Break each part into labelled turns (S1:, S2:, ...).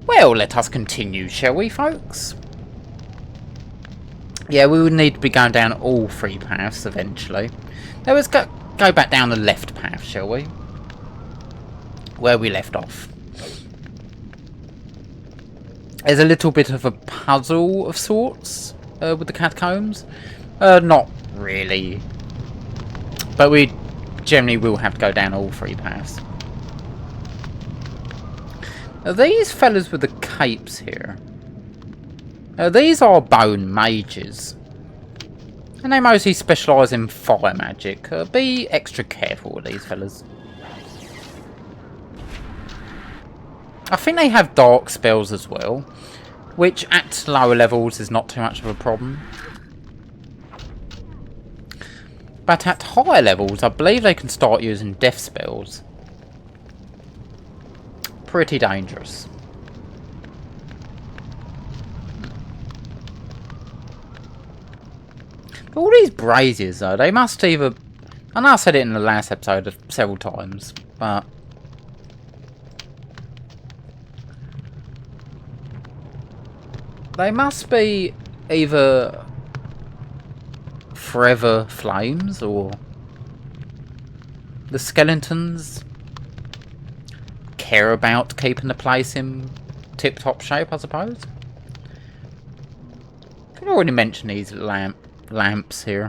S1: Well, let us continue, shall we, folks? Yeah, we would need to be going down all three paths eventually. Now let's go back down the left path, shall we? Where we left off. There's a little bit of a puzzle of sorts with the catacombs. Not really. But we generally will have to go down all three paths. Now, these fellas with the capes here. These are bone mages. And they mostly specialise in fire magic. Be extra careful with these fellas. I think they have dark spells as well, which at lower levels is not too much of a problem. But at higher levels, I believe they can start using death spells. Pretty dangerous. But all these braziers though, they must either... I know I said it in the last episode several times, but... they must be either forever flames, or the skeletons care about keeping the place in tip-top shape, I suppose. I can already mention these lamps here.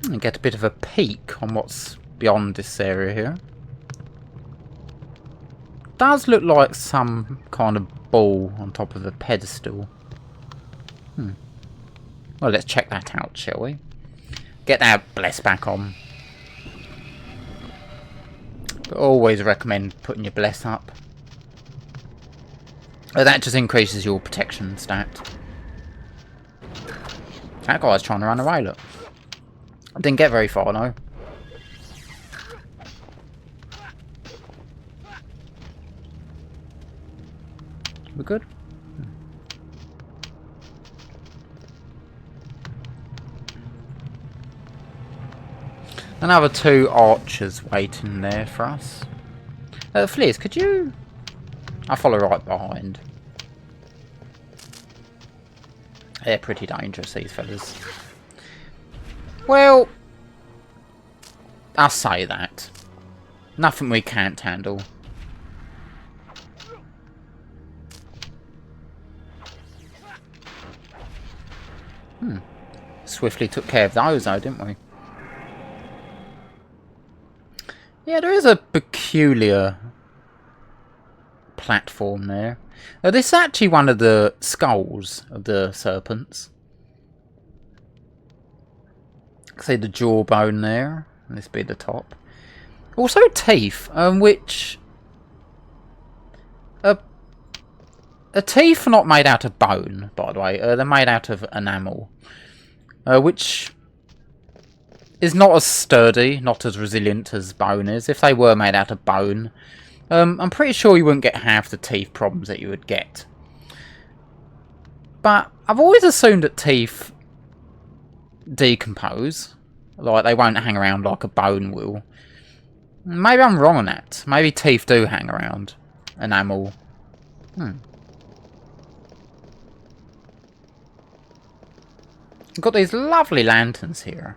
S1: And get a bit of a peek on what's beyond this area here. Does look like some kind of ball on top of a pedestal. Well, let's check that out, shall we? Get that bless back on. But always recommend putting your bless up. That just increases your protection stat. That guy's trying to run away, look. I didn't get very far, though. We're good? Another two archers waiting there for us. Fliz, could you... I'll follow right behind. They're pretty dangerous, these fellas. Well, I'll say that. Nothing we can't handle. Swiftly took care of those though, didn't we? Yeah, there is a peculiar platform there. This is actually one of the skulls of the serpents. See the jawbone there. This be the top. Also teeth, which teeth are not made out of bone, by the way. They're made out of enamel, which is not as sturdy, not as resilient as bone is. If they were made out of bone, I'm pretty sure you wouldn't get half the teeth problems that you would get. But I've always assumed that teeth decompose, like they won't hang around like a bone will. Maybe I'm wrong on that. Maybe teeth do hang around enamel. We've got these lovely lanterns here.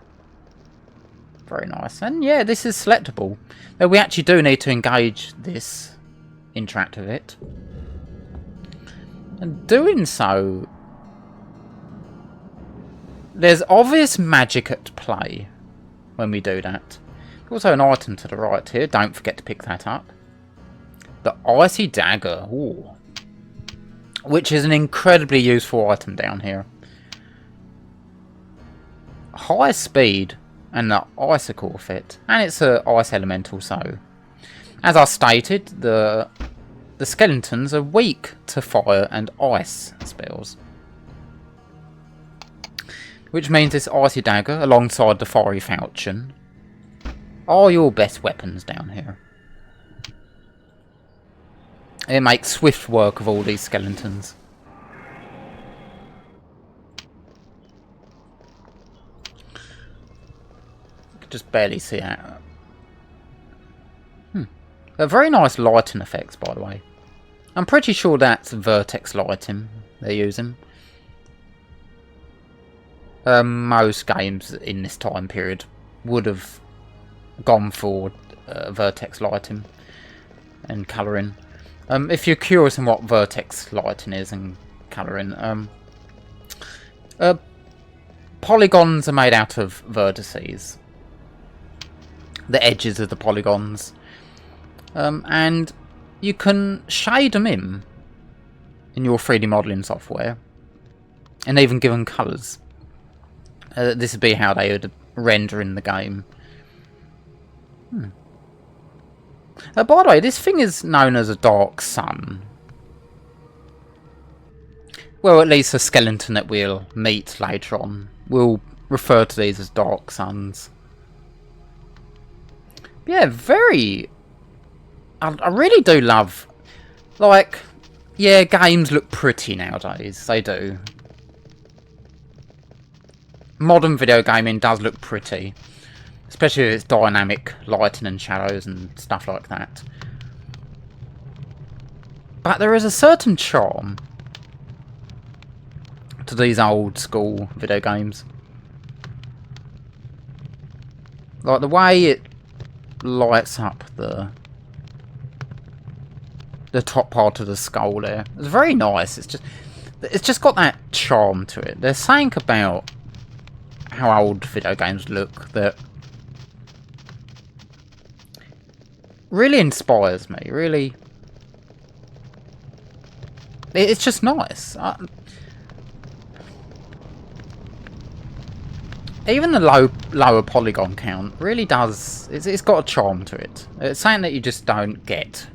S1: Very nice. And yeah, this is selectable. Though we actually do need to engage this, interact with it. And doing so, there's obvious magic at play when we do that. Also an item to the right here. Don't forget to pick that up. The Icy Dagger. Ooh. Which is an incredibly useful item down here. High speed and the icicle fit. And it's an ice elemental, so as I stated, the skeletons are weak to fire and ice spells. Which means this Icy Dagger, alongside the Fiery Falchion, are your best weapons down here. It makes swift work of all these skeletons. could just barely see out. Very nice lighting effects, by the way. I'm pretty sure that's vertex lighting they're using. Most games in this time period would have gone for vertex lighting and colouring. If you're curious on what vertex lighting is and colouring, polygons are made out of vertices, the edges of the polygons, and you can shade them in your 3D modelling software and even give them colours. This would be how they would render in the game. By the way, this thing is known as a dark sun. Well, at least the skeleton that we'll meet later on will refer to these as dark suns. Yeah, very... I really do love... Like, yeah, games look pretty nowadays. They do. Modern video gaming does look pretty. Especially with its dynamic lighting and shadows and stuff like that. But there is a certain charm to these old school video games. Like the way it lights up the top part of the skull there. It's very nice. It's just got that charm to it. There's something about how old video games look that really inspires me. Really, it's just nice. Even the lower polygon count really does. It's got a charm to it. It's something that you just don't get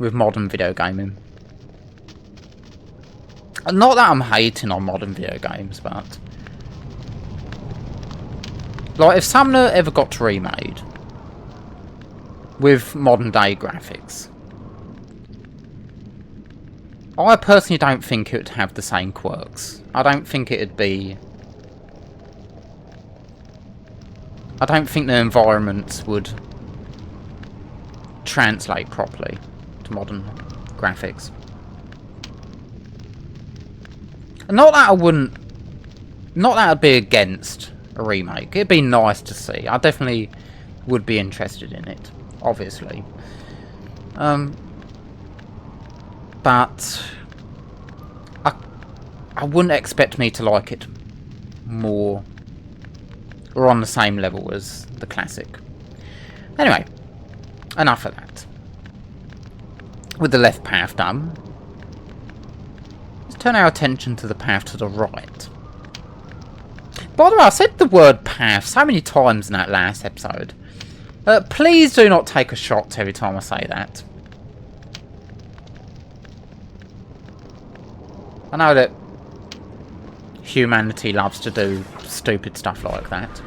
S1: with modern video gaming. Not that I'm hating on modern video games, but like if Summoner ever got remade with modern day graphics, I personally don't think it would have the same quirks. I don't think it'd be... I don't think the environments would translate properly to modern graphics. Not that I wouldn't... Not that I'd be against a remake. It'd be nice to see. I definitely would be interested in it, obviously. But I wouldn't expect me to like it more or on the same level as the classic. Anyway, enough of that. With the left path done, let's turn our attention to the path to the right. By the way, I said the word path so many times in that last episode. Please do not take a shot every time I say that. I know that humanity loves to do stupid stuff like that.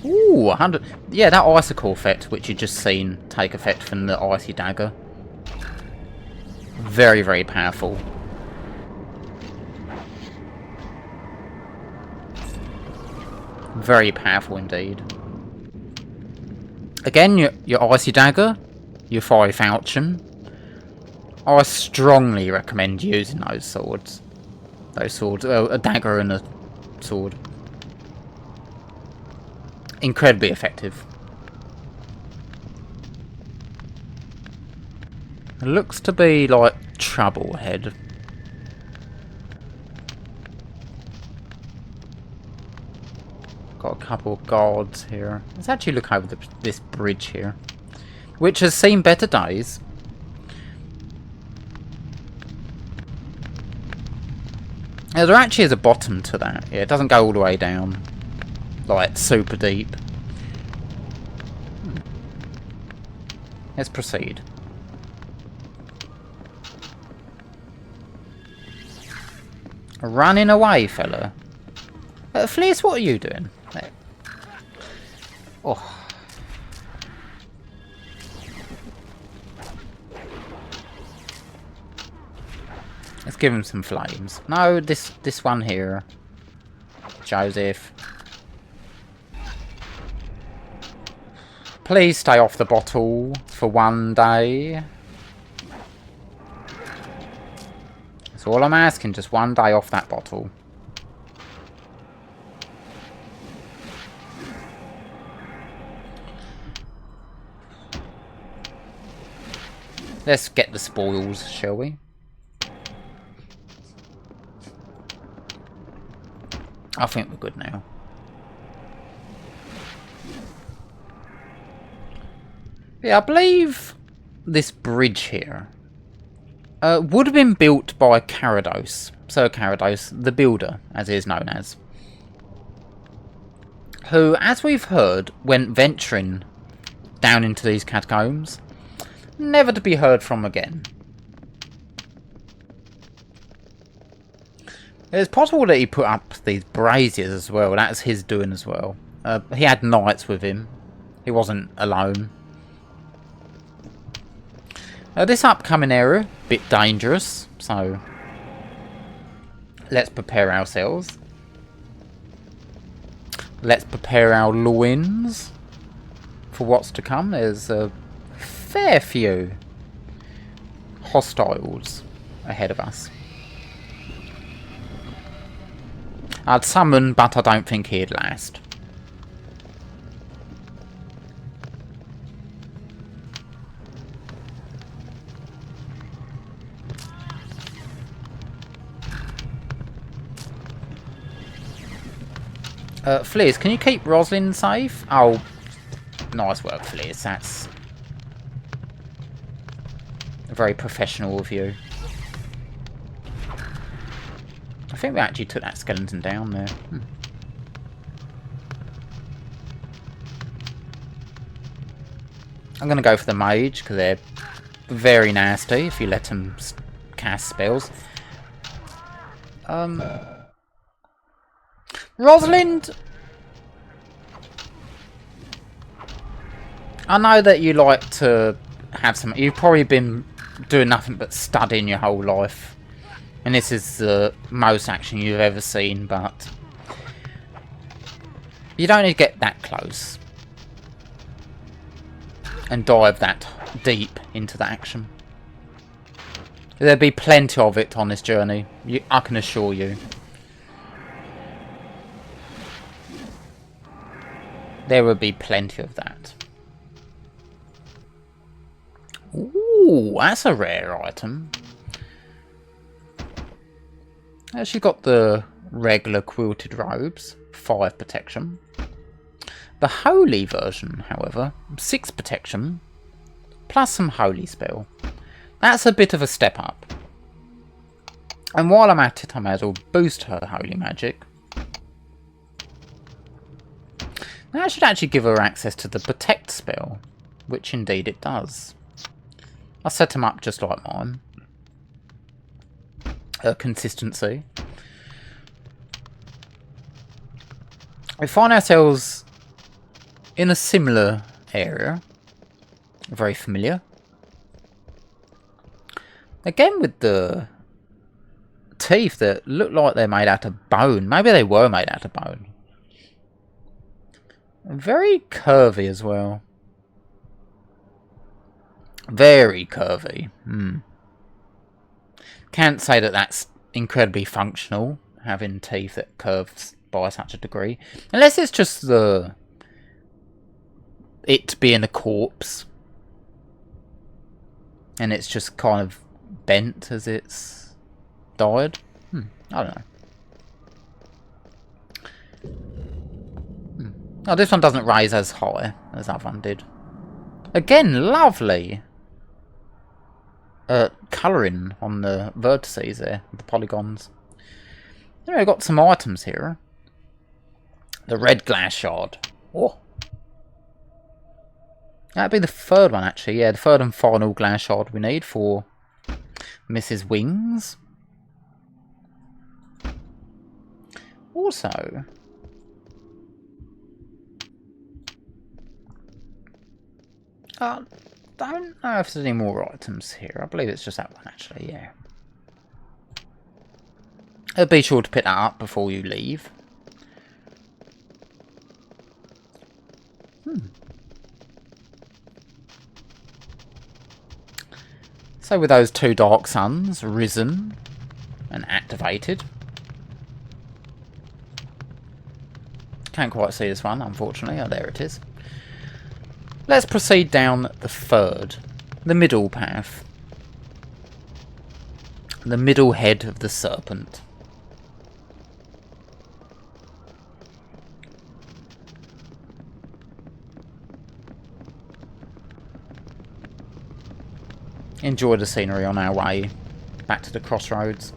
S1: Ooh, 100... Yeah, that icicle effect, which you just seen take effect from the icy dagger. Very, very powerful. Very powerful indeed. Again, your icy dagger, your fire falchion. I strongly recommend using those swords. A dagger and a sword. Incredibly effective. It looks to be like trouble ahead. Got a couple of guards here. Let's actually look over this bridge here, which has seen better days. Yeah, there actually is a bottom to that. Yeah, it doesn't go all the way down, like super deep. Let's proceed. Running away, fella. Fleece, what are you doing? There. Oh. Let's give him some flames. No, this one here. Joseph. Please stay off the bottle for one day. That's all I'm asking, just one day off that bottle. Let's get the spoils, shall we? I think we're good now. Yeah, I believe this bridge here would have been built by Carados. Sir Carados, the builder, as he is known as. Who, as we've heard, went venturing down into these catacombs, never to be heard from again. It's possible that he put up these braziers as well. That's his doing as well. He had knights with him. He wasn't alone. This upcoming area, a bit dangerous, so let's prepare ourselves. Let's prepare our loins for what's to come. There's a fair few hostiles ahead of us. I'd summon, but I don't think he'd last. Fleers, can you keep Rosalind safe? Oh, nice work, Fleers. That's very professional of you. I think we actually took that skeleton down there. I'm going to go for the mage, because they're very nasty if you let them cast spells. Rosalind! I know that you like to have some... You've probably been doing nothing but studying your whole life. And this is the most action you've ever seen, but... You don't need to get that close. And dive that deep into the action. There'll be plenty of it on this journey. I can assure you. There will be plenty of that. Ooh, that's a rare item. She's got the regular quilted robes, 5 protection. The holy version, however, 6 protection, plus some holy spell. That's a bit of a step up. And while I'm at it, I may as well boost her holy magic. That should actually give her access to the protect spell, which indeed it does. I'll set them up just like mine. Consistency. We find ourselves in a similar area. Very familiar. Again with the teeth that look like they're made out of bone. Maybe they were made out of bone. Very curvy as well. Very curvy. Can't say that that's incredibly functional, having teeth that curves by such a degree. Unless it's just it being a corpse. And it's just kind of bent as it's died. I don't know. Oh, this one doesn't raise as high as that one did. Again, lovely colouring on the vertices there, the polygons. Anyway, I've got some items here. The red glass shard. Oh. That'd be the third one, actually. Yeah, the third and final glass shard we need for Mrs. Wings. Also... don't know if there's any more items here. I believe it's just that one, actually, yeah. Be sure to pick that up before you leave. So with those 2 Dark Suns risen and activated. Can't quite see this one, unfortunately. Oh, there it is. Let's proceed down the 3rd. The middle path. The middle head of the serpent. Enjoy the scenery on our way back to the crossroads.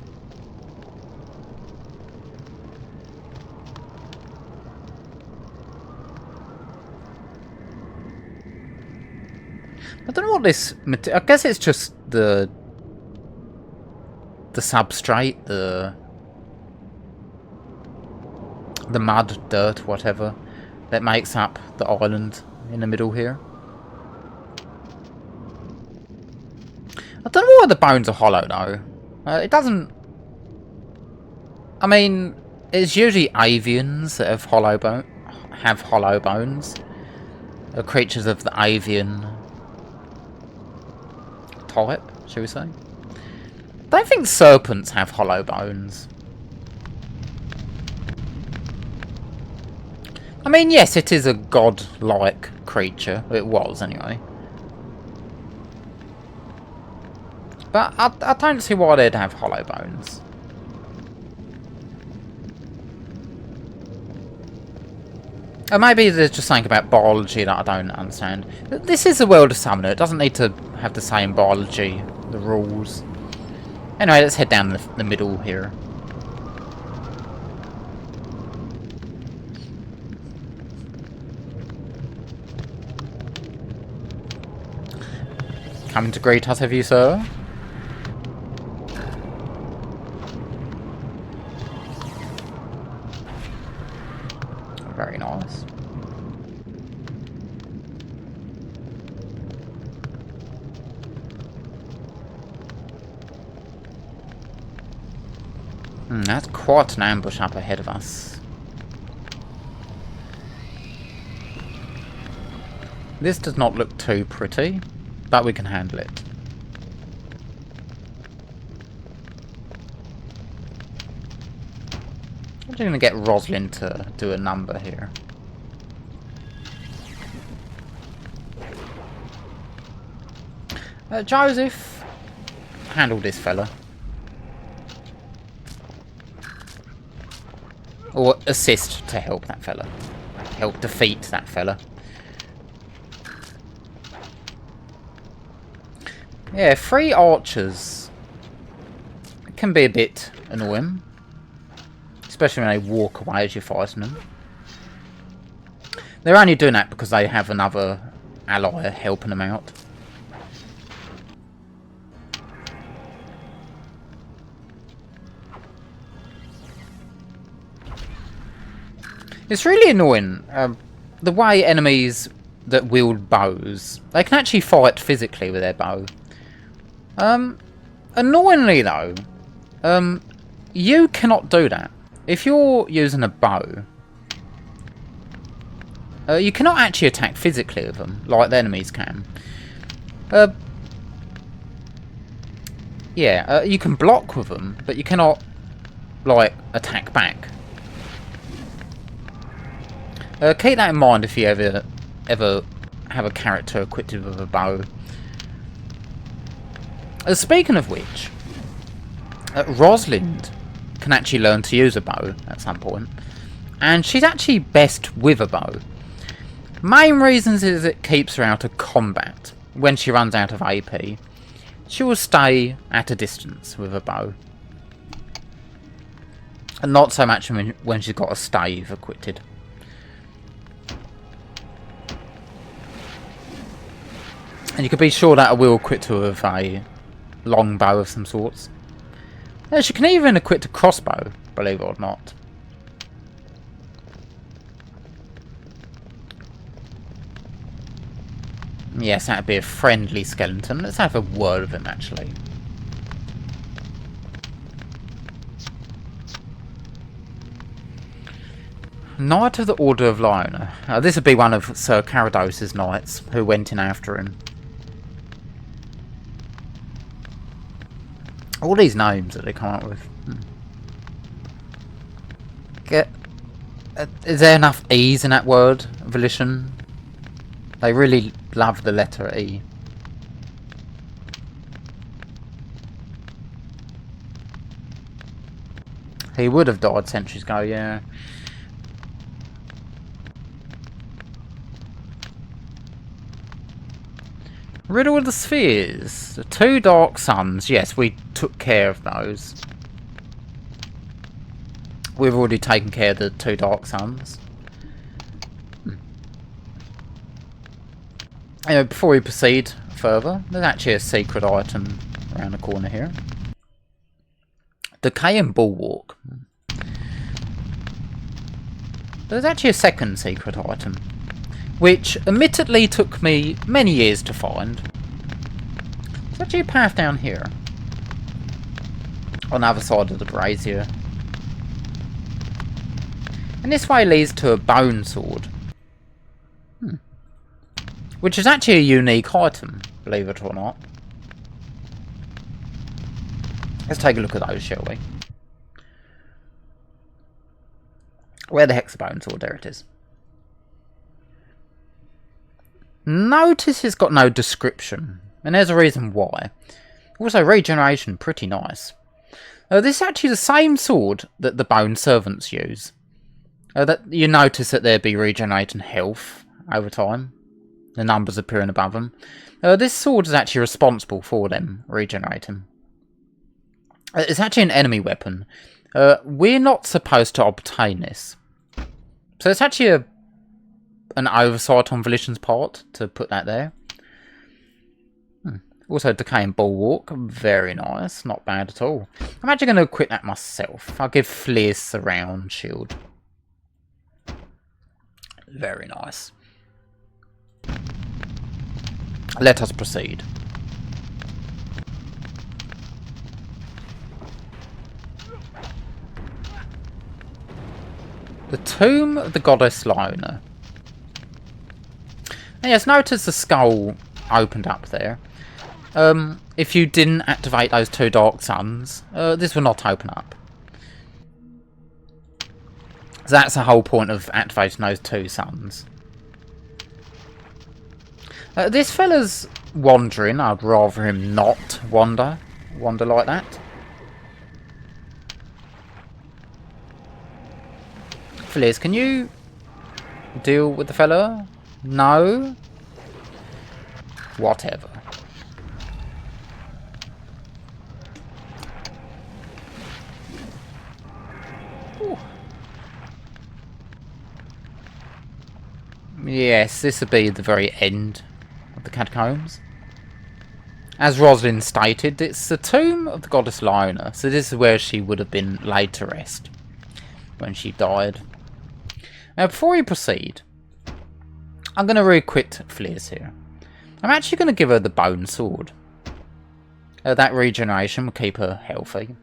S1: I don't know what this... I guess it's just the substrate, the mud, dirt, whatever, that makes up the island in the middle here. I don't know why the bones are hollow though. It doesn't... I mean, it's usually avians that have hollow bones. Creatures of the avian type, shall we say? I don't think serpents have hollow bones. I mean, yes, it is a god-like creature. It was, anyway. But I don't see why they'd have hollow bones. Or maybe there's just something about biology that I don't understand. This is the world of Summoner. It doesn't need to have the same biology, the rules. Anyway, let's head down the middle here. Coming to greet us, have you, sir? Very nice. That's quite an ambush up ahead of us. This does not look too pretty, but we can handle it. I'm just going to get Rosalind to do a number here. Joseph, handle this fella. Or assist to help that fella. Help defeat that fella. Yeah, 3 archers can be a bit annoying. Especially when they walk away as you're fighting them. They're only doing that because they have another ally helping them out. It's really annoying, the way enemies that wield bows, they can actually fight physically with their bow. Annoyingly though, you cannot do that. If you're using a bow, you cannot actually attack physically with them, like the enemies can. Yeah, you can block with them, but you cannot, like, attack back. Keep that in mind if you ever have a character equipped with a bow. Speaking of which, Rosalind can actually learn to use a bow at some point, and she's actually best with a bow. Main reasons is it keeps her out of combat. When she runs out of AP, she will stay at a distance with a bow, and not so much when she's got a stave equipped. And you can be sure that I will equip her with a long bow of some sorts. She can even equip a crossbow, believe it or not. Yes, that'd be a friendly skeleton. Let's have a word with him, actually. Knight of the Order of Lion. This would be one of Sir Carados' knights who went in after him. All these names that they come up with. Is there enough E's in that word? Volition? They really love the letter E. He would have died centuries ago, yeah. Riddle of the Spheres. The 2 dark suns. Yes, we took care of those. We've already taken care of the 2 dark suns. Anyway, before we proceed further, there's actually a secret item around the corner here. Decaying Bulwark. There's actually a second secret item, which admittedly took me many years to find. There's actually a path down here, on the other side of the brazier. And this way leads to a bone sword. Which is actually a unique item, believe it or not. Let's take a look at those, shall we? Where the heck's the bone sword? There it is. Notice it's got no description, and there's a reason why. Also, regeneration, pretty nice. This is actually the same sword that the bone servants use. That you notice that they'll be regenerating health over time. The numbers appearing above them. This sword is actually responsible for them regenerating. It's actually an enemy weapon. We're not supposed to obtain this. So it's actually an oversight on Volition's part to put that there. Also, Decaying Bulwark. Very nice. Not bad at all. I'm actually going to equip that myself. I'll give Fleer Surround Shield. Very nice. Let us proceed. The Tomb of the Goddess Lona. And yes, notice the skull opened up there. If you didn't activate those 2 dark suns, this will not open up. So that's the whole point of activating those 2 suns. This fella's wandering. I'd rather him not wander like that. Fliz, can you deal with the fella? No? Whatever. Ooh. Yes, this would be the very end of the catacombs. As Rosalind stated, it's the tomb of the goddess Lona, so this is where she would have been laid to rest when she died. Now, before we proceed, I'm going to re-equip Fleers here. I'm actually going to give her the bone sword. That regeneration will keep her healthy.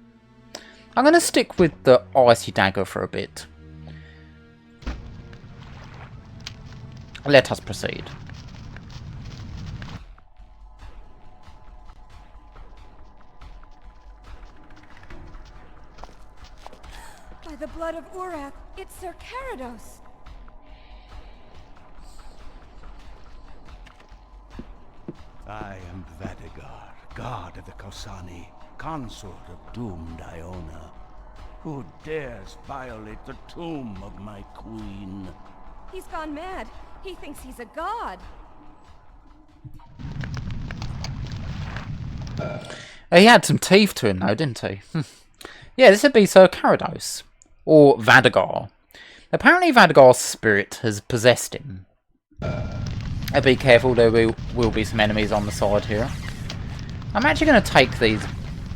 S1: I'm going to stick with the icy dagger for a bit. Let us proceed.
S2: By the blood of Urath, it's Sir Carados.
S3: I am Vadagar, god of the Khosani, consort of doomed Iona. Who dares violate the tomb of my queen?
S2: He's gone mad. He thinks he's a god.
S1: He had some teeth to him though, didn't he? Yeah, this would be Sir Carados. Or Vadagar. Apparently Vadagar's spirit has possessed him. Be careful, there will be some enemies on the side here. I'm actually going to take these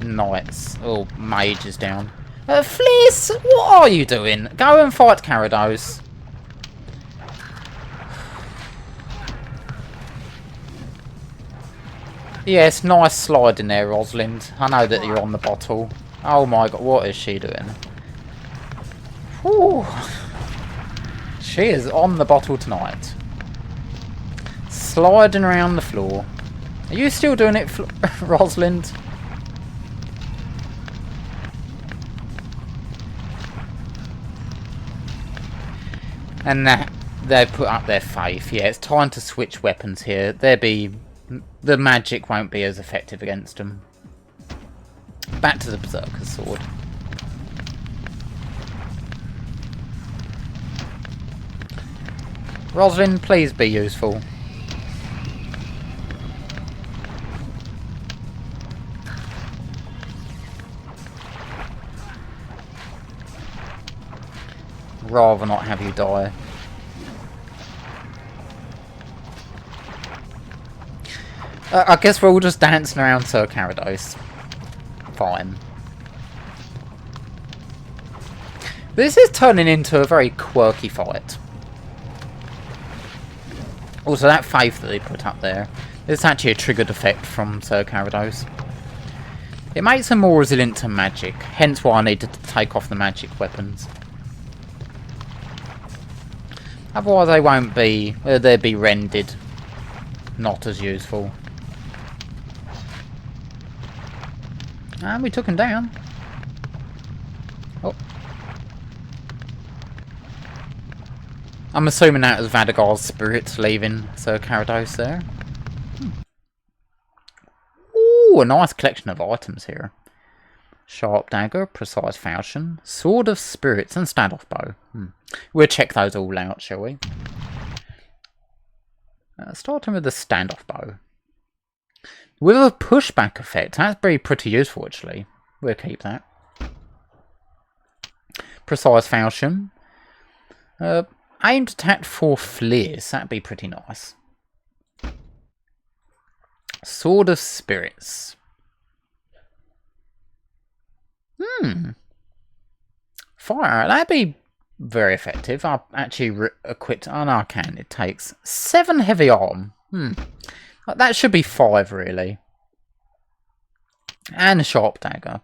S1: knights, or mages, down. Fleece, what are you doing? Go and fight Carados. Yes, nice slide in there, Rosalind. I know that you're on the bottle. Oh my god, what is she doing? Whew. She is on the bottle tonight. Sliding around the floor. Are you still doing it, Rosalind? And that they've put up their faith. Yeah, it's time to switch weapons here. The magic won't be as effective against them. Back to the Berserker's sword. Rosalind, please be useful. Rather not have you die. I guess we're all just dancing around Sir Carados. Fine. This is turning into a very quirky fight. Also, that faith that they put up there, it's actually a triggered effect from Sir Carados. It makes them more resilient to magic, hence why I needed to take off the magic weapons. Otherwise they won't be, they'd be rendered not as useful. And we took him down. Oh. I'm assuming that was Vadagar's spirits leaving Sir Carados there. Ooh, a nice collection of items here. Sharp dagger, precise falchion, sword of spirits, and standoff bow. We'll check those all out, shall we? Starting with the standoff bow. With a pushback effect, that's pretty useful actually. We'll keep that. Precise falchion. Aimed attack for fleers, that'd be pretty nice. Sword of spirits. Fire, that'd be very effective. I've actually equipped. Oh no, I can. It takes 7 heavy arm. That should be 5 really. And a sharp dagger.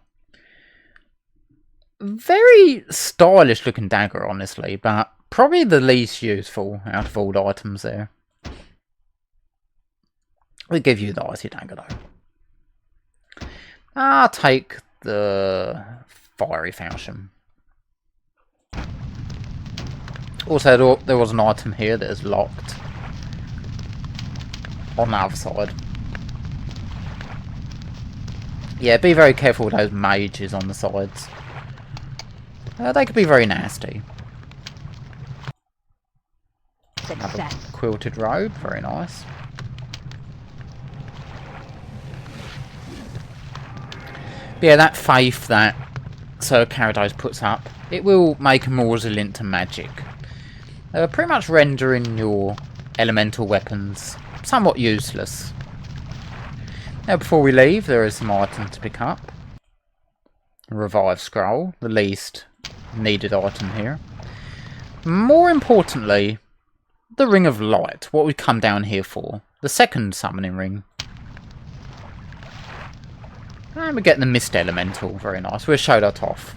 S1: Very stylish looking dagger, honestly, but probably the least useful out of all the items there. We'll give you the icy dagger though. I'll take the fiery falchion. Also, there was an item here that is locked on the other side. Yeah, be very careful with those mages on the sides. They could be very nasty. Another quilted robe, very nice. But yeah, that faith that Sir Carados puts up, it will make him more resilient to magic. Pretty much rendering your elemental weapons somewhat useless. Now before we leave, there is some items to pick up. Revive scroll, the least needed item here. More importantly, the ring of light, what we come down here for. The second summoning ring. And we get the mist elemental, very nice. We'll show that off.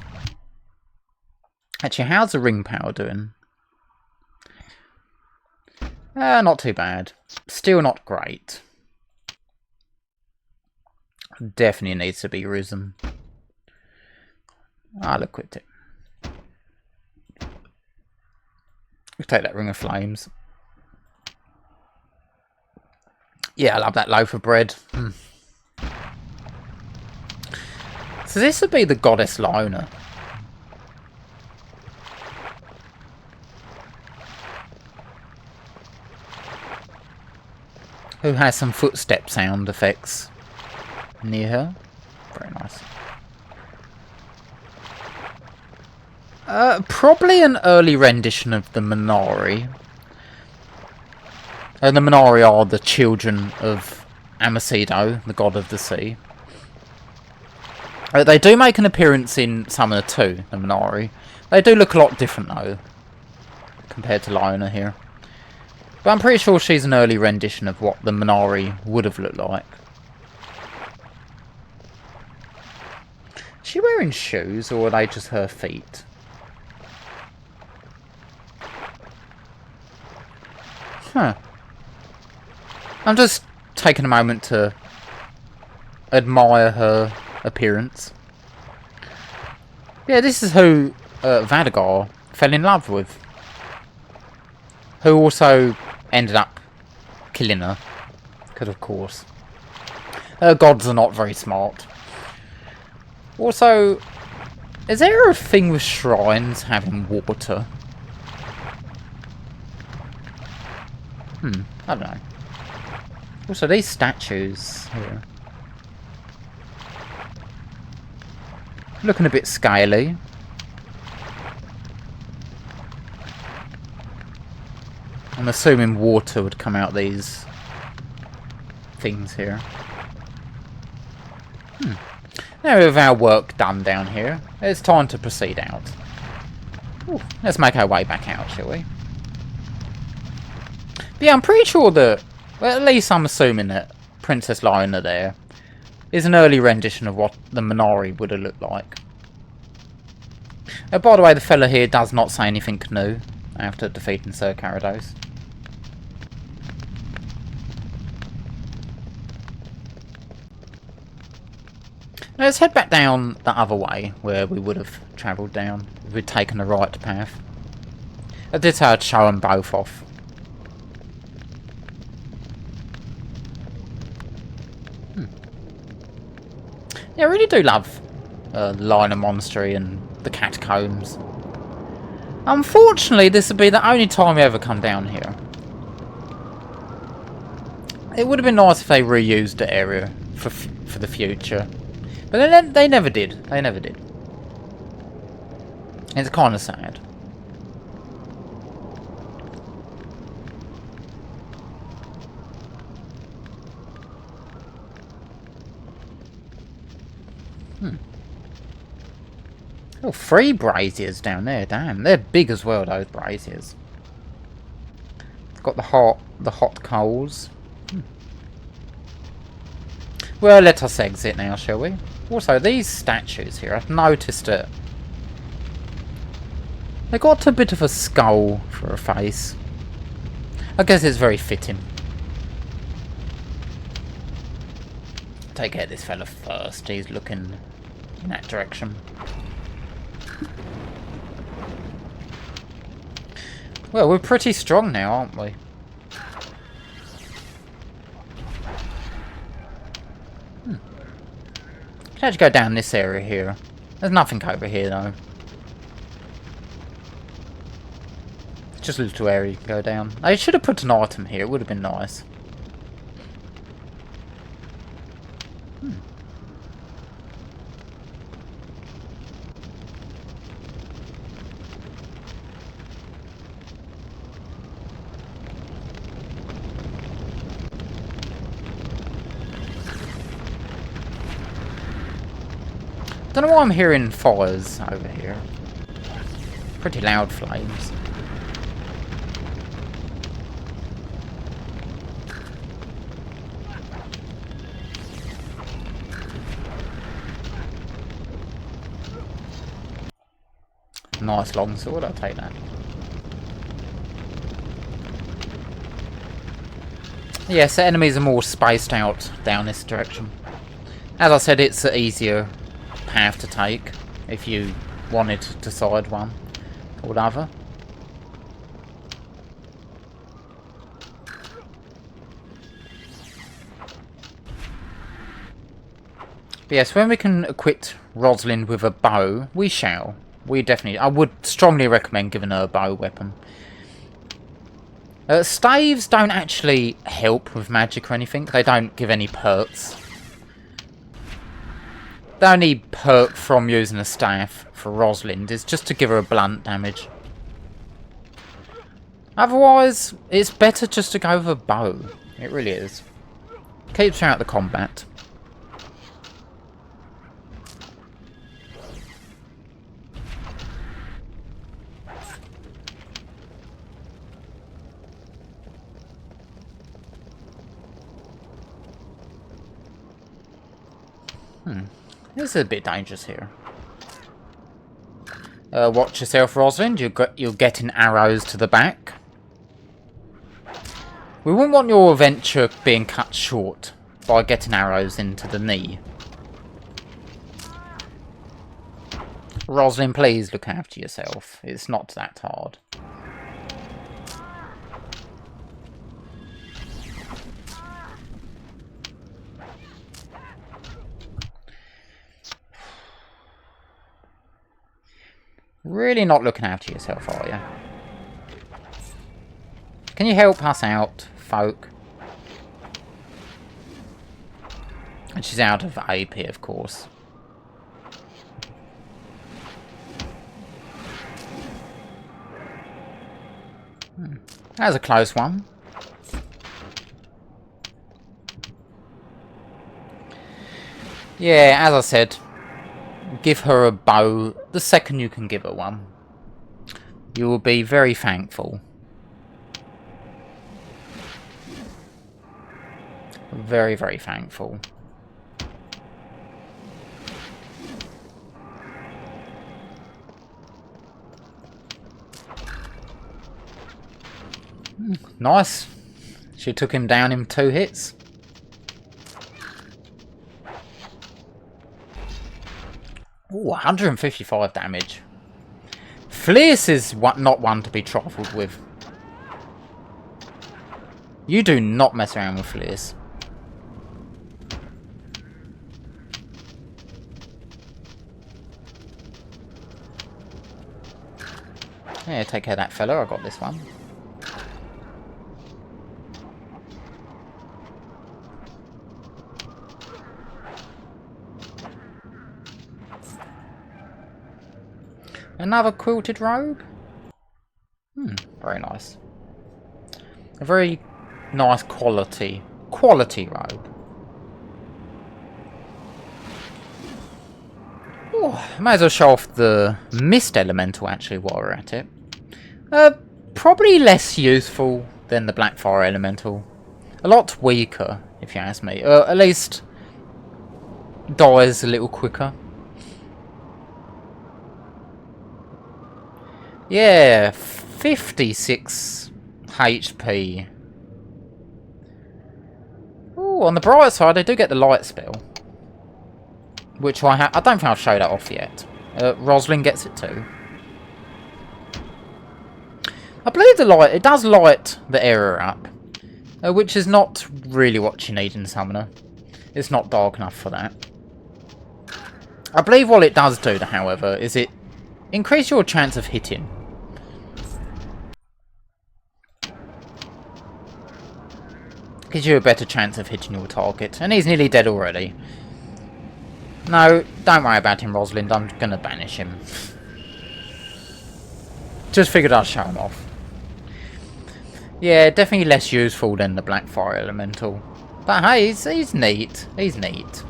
S1: Actually, how's the ring power doing? Not too bad. Still not great. Definitely needs to be risen. I'll equip it. We'll take that ring of flames. Yeah, I love that loaf of bread. So this would be the goddess Lona. Who has some footstep sound effects near her. Very nice. Probably an early rendition of the Minari. And the Minari are the children of Amasido, the god of the sea. They do make an appearance in Summoner 2, the Minari. They do look a lot different though, compared to Lona here. But I'm pretty sure she's an early rendition of what the Minari would have looked like. Is she wearing shoes, or are they just her feet? Huh. I'm just taking a moment to admire her appearance. Yeah, this is who Vadagar fell in love with. who also ended up killing her. Because of course. Gods are not very smart. Also, is there a thing with shrines having water? I don't know. Also, these statues here. Looking a bit scaly. I'm assuming water would come out these things here. Now with our work done down here, it's time to proceed out. Ooh, let's make our way back out, shall we? But yeah, I'm pretty sure that, well, at least I'm assuming that Princess Lina there is an early rendition of what the Minari would have looked like. By the way, the fella here does not say anything new after defeating Sir Carados. Let's head back down the other way, where we would have travelled down if we'd taken the right path. I did say I'd show them both off. Yeah, I really do love Lina Monastery and the catacombs. Unfortunately, this would be the only time we ever come down here. It would have been nice if they reused the area for the future. But they never did. They never did. It's kind of sad. Oh, 3 braziers down there. Damn, they're big as well, those braziers. It's got the hot coals. Well, let us exit now, shall we? Also, these statues here, I've noticed it. They got a bit of a skull for a face. I guess it's very fitting. Take care of this fella first. He's looking in that direction. Well, we're pretty strong now, aren't we? Can actually go down this area here. There's nothing over here though. Just a little area you can go down. I should have put an item here, it would have been nice. Don't know why I'm hearing fires over here. Pretty loud flames. Nice long sword, I'll take that. Yes, the enemies are more spaced out down this direction. As I said, it's an easier path to take if you wanted to decide one or the other. But yes, when we can equip Rosalind with a bow, we shall. I would strongly recommend giving her a bow weapon. Staves don't actually help with magic or anything. They don't give any perks. The only perk from using a staff for Rosalind is just to give her a blunt damage. Otherwise, it's better just to go with a bow. It really is. Keeps her out of the combat. This is a bit dangerous here. Watch yourself, Rosalind. You're getting arrows to the back. We wouldn't want your adventure being cut short by getting arrows into the knee. Rosalind, please look after yourself. It's not that hard. Really not looking after yourself, are you? Can you help us out, folk? And she's out of AP, of course. That was a close one. Yeah, as I said, give her a bow the second you can give her one. You will be very thankful. Very, very thankful. Nice. She took him down in 2 hits. Ooh, 155 damage. Fleece is not one to be trifled with. You do not mess around with Fleece. Yeah, take care of that fella. I got this one. Another quilted robe? Very nice. A very nice quality robe. Ooh, might as well show off the mist elemental actually while we're at it. Probably less useful than the black fire elemental. A lot weaker, if you ask me. At least dies a little quicker. Yeah, 56 HP. Ooh, on the bright side, I do get the light spell. Which I don't think I've showed that off yet. Rosalind gets it too. I believe the light, it does light the area up. Which is not really what you need in Summoner. It's not dark enough for that. I believe what it does do, however, is it increases your chance of hitting. Gives you a better chance of hitting your target. And he's nearly dead already. No, don't worry about him, Rosalind. I'm going to banish him. Just figured I'd show him off. Yeah, definitely less useful than the Black Fire Elemental. But hey, he's neat. He's neat.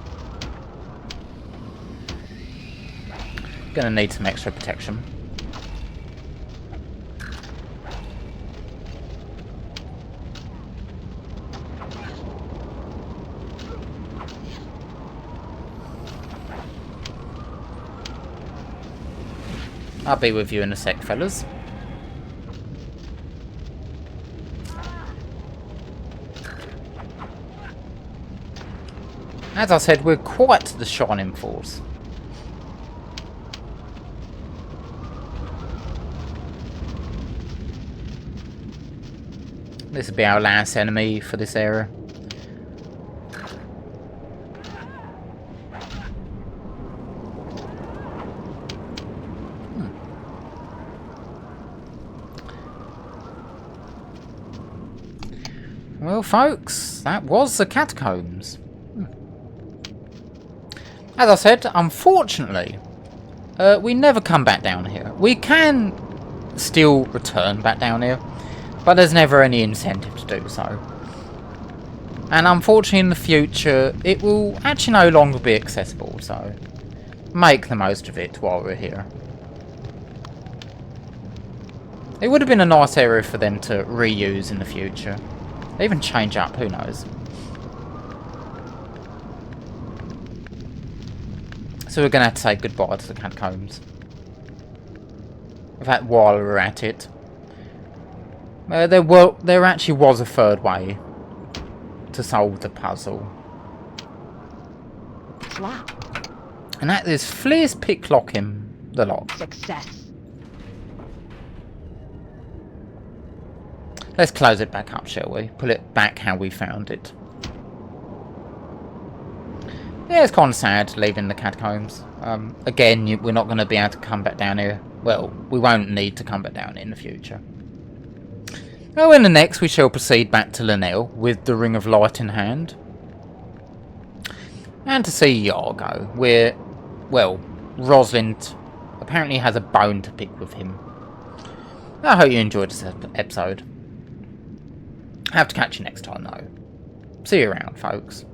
S1: Gonna need some extra protection. I'll be with you in a sec, fellas. As I said, we're quite the shining force. This will be our last enemy for this area. Well, folks, that was the catacombs. As I said, unfortunately, we never come back down here. We can still return back down here, but there's never any incentive to do so. And unfortunately in the future, it will actually no longer be accessible, so make the most of it while we're here. It would have been a nice area for them to reuse in the future. Even change up, who knows. So we're going to have to say goodbye to the catacombs. In fact, while we're at it, there actually was a third way to solve the puzzle.
S4: Wow.
S1: And that is Fleer's picklocking the lock.
S4: Success.
S1: Let's close it back up, shall we? Put it back how we found it. Yeah, it's kind of sad leaving the catacombs. Again, we're not going to be able to come back down here. Well, we won't need to come back down in the future. Oh, in the next, we shall proceed back to Linnell with the Ring of Light in hand. And to see Yargo, where, well, Rosalind apparently has a bone to pick with him. I hope you enjoyed this episode. I have to catch you next time, though. See you around, folks.